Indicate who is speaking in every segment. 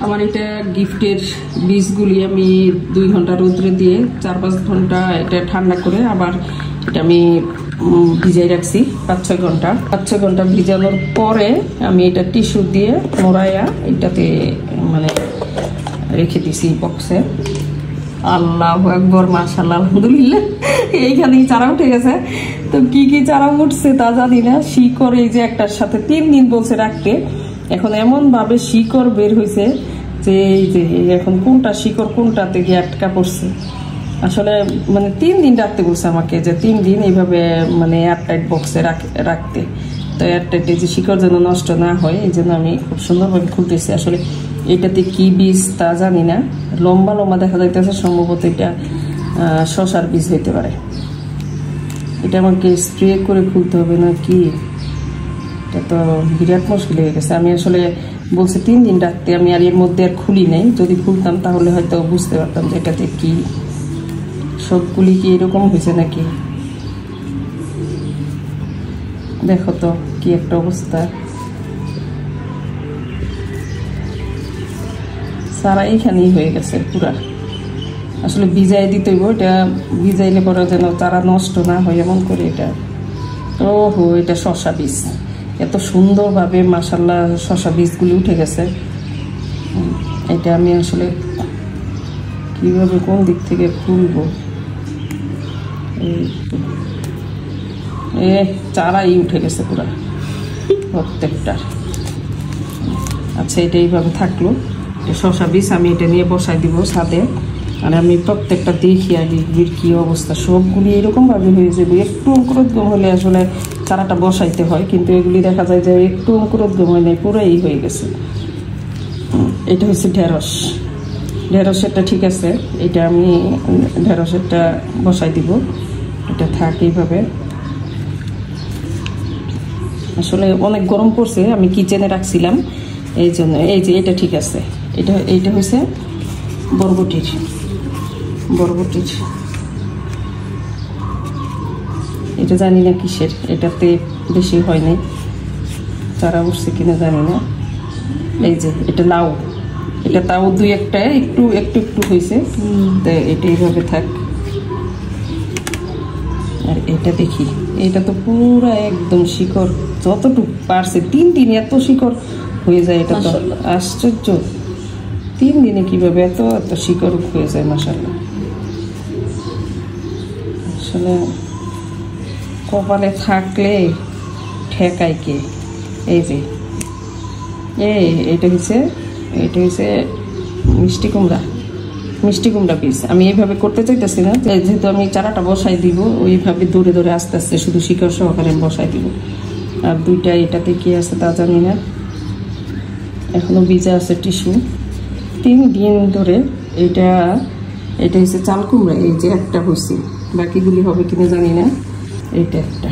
Speaker 1: আমার এটা গিফটের বীজগুলি আমি 2 ঘন্টা রোদ্রে দিয়ে 4-5 ঘন্টা এটা ঠান্ডা করে আবার এটা আমি ভিজাই রাখছি 5-6 ঘন্টা। 5-6 ঘন্টা ভিজানোর পরে আমি এটা টিস্যু দিয়ে মোড়াইয়া এটাতে মানে রেখে দিছি বক্সে। আল্লাহু আকবার, মাশাআল্লাহ, আলহামদুলিল্লাহ। এইখানেই চারা উঠে গেছে। তো কি কি চারা উঠছে তা জানি না। শিকড় এই যে একটার সাথে 3 দিন বলছে রাখতে, এখন এমন ভাবে শিকড় বের হয়েছে যে এই যে এখন কোনটা শিকড় কোনটাতে গিয়ে আটকা পড়ছে। আসলে মানে 3 দিন রাখতে বলছে আমাকে, যে 3 দিন এইভাবে মানে এয়ারটাইট বক্সে রাখতে। তো এয়ারটাইটে যে শিকড় যেন নষ্ট না হয় এই জন্য আমি খুব সুন্দরভাবে খুলতেছি। আসলে এটাতে কি বীজ তা জানি না, লম্বা লম্বা দেখা যাইতেছে, সম্ভবত এটা শসার বীজ হইতে পারে। এটা আমাকে স্প্রে করে খুলতে হবে না কি? এটা তো বিরাট মুশকিল হয়ে গেছে। আমি আসলে বলছি 3 দিন রাখতে, আমি আর এর মধ্যে আর খুলি নাই। যদি খুলতাম তাহলে হয়তো বুঝতে পারতাম যে এটাতে কি। সবগুলি কি এরকম হয়েছে নাকি? দেখো তো কি একটা অবস্থা। সারা এইখানেই হয়ে গেছে পুরা। আসলে ভিজাই দিতে হইব, এটা ভিজাইলে পরে যেন তারা নষ্ট না হয় এমন করে। এটা ওহো, এটা শসা বীজ। এত সুন্দরভাবে মাশাআল্লাহ শসা বীজগুলি উঠে গেছে। এটা আমি আসলে কিভাবে কোন দিক থেকে খুলবো? চারাই উঠে গেছে পুরা প্রত্যেকটা। আচ্ছা, এটা এইভাবে থাকলো। শসা বীজ আমি এটা নিয়ে বসাই দিব ছাদে। আর আমি প্রত্যেকটা দেখি আগে এগুলির কী অবস্থা। সবগুলি এরকমভাবে হয়ে যাবে। একটু অঙ্কুরোদ্গম হলে আসলে চারাটা বসাইতে হয়, কিন্তু এগুলি দেখা যায় যে একটু অঙ্কুরোদ্গম হয় নাই, পুরাই হয়ে গেছে। এটা হচ্ছে ঢেঁড়সেরটা ঠিক আছে। এটা আমি ঢেঁড়সেরটা বসাই দিব। এটা থাক এইভাবে। আসলে অনেক গরম পড়ছে, আমি কিচেনে রাখছিলাম এই জন্য। এই যে এটা ঠিক আছে। এইটা হচ্ছে বরবটির। এটা জানি না কিসের, এটাতে বেশি হয় নাই, চারা উঠছে কিনা জানি না। এই যে এটা লাউ, এটা তাও 2-1টা একটু হয়েছে। তো এটা এইভাবে থাক। আর এটা দেখি, এটা তো পুরা একদম শিকড় যতটুকু পারছে। 3 দিনে এত শিকড় হয়ে যায়, এটা তো আশ্চর্য। 3 দিনে কিভাবে এত শিকড় হয়ে যায়, মাশাআল্লাহ। আসলে কপালে থাকলে ঠেকায় কে? এই যে এটা হচ্ছে মিষ্টি কুমড়া বীজ। আমি এইভাবে করতে চাইতেছি না, যেহেতু আমি চারাটা বসাই দিব ওইভাবে দূরে দূরে আস্তে আস্তে শুধু শিকড় সহকারে বসাই দিব। আর 2টা এটাতে কি আছে তা জানি না, এখনো বীজা আছে টিস্যু। 3 দিন ধরে এটা হচ্ছে চাল কুমড়া। এই যে একটা হয়েছে, বাকিগুলি হবে কিনা জানি না। এইটা একটা,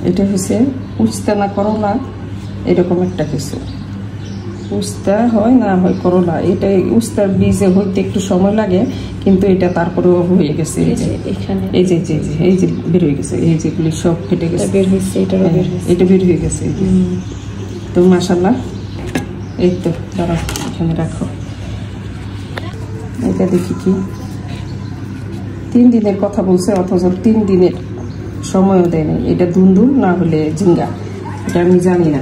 Speaker 1: এটা হচ্ছে উস্তা না করলা, এরকম একটা কিছু। উস্তা হয় না হয় করলা। এটা উস্তার বীজে হইতে একটু সময় লাগে, কিন্তু এটা তারপরেও হয়ে গেছে। এই যে বের হয়ে গেছে, এই যেগুলি সব ফেটে গেছে, এটা বের হয়ে গেছে। তো মাশাআল্লাহ। এই তো দাঁড়াও, এখানে রাখো। এটা দেখি কি 3 দিনের কথা বলছে, অথচ 3 দিনের সময়ও দেয় নাই। এটা ধুন্দুল না হলে ঝিঙ্গা, এটা আমি জানি না।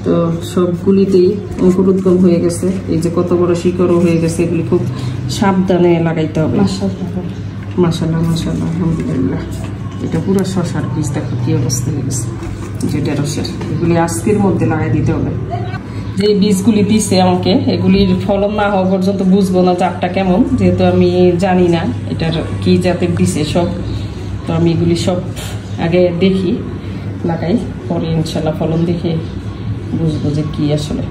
Speaker 1: তো সবগুলিতেই অঙ্কুরোদ্গম হয়ে গেছে। এই যে কত বড় শিকড়ও হয়ে গেছে। এগুলি খুব সাবধানে লাগাইতে হবে। মাশাআল্লাহ, আলহামদুলিল্লাহ। এটা পুরো শসার বীজ, দেখো কি অবস্থা হয়ে গেছে। যে ঢেঁড়সের এগুলি আজকের মধ্যে লাগাই দিতে হবে। যে বীজগুলি দিছে আমাকে, এগুলির ফলন না হওয়া পর্যন্ত বুঝবো না জাতটা কেমন, যেহেতু আমি জানি না এটার কি জাতের দিছে সব। তো আমি এগুলি সব আগে দেখি, লাগাই, পরে ইনশাল্লাহ ফলন দেখে বুঝবো যে কি আসলে।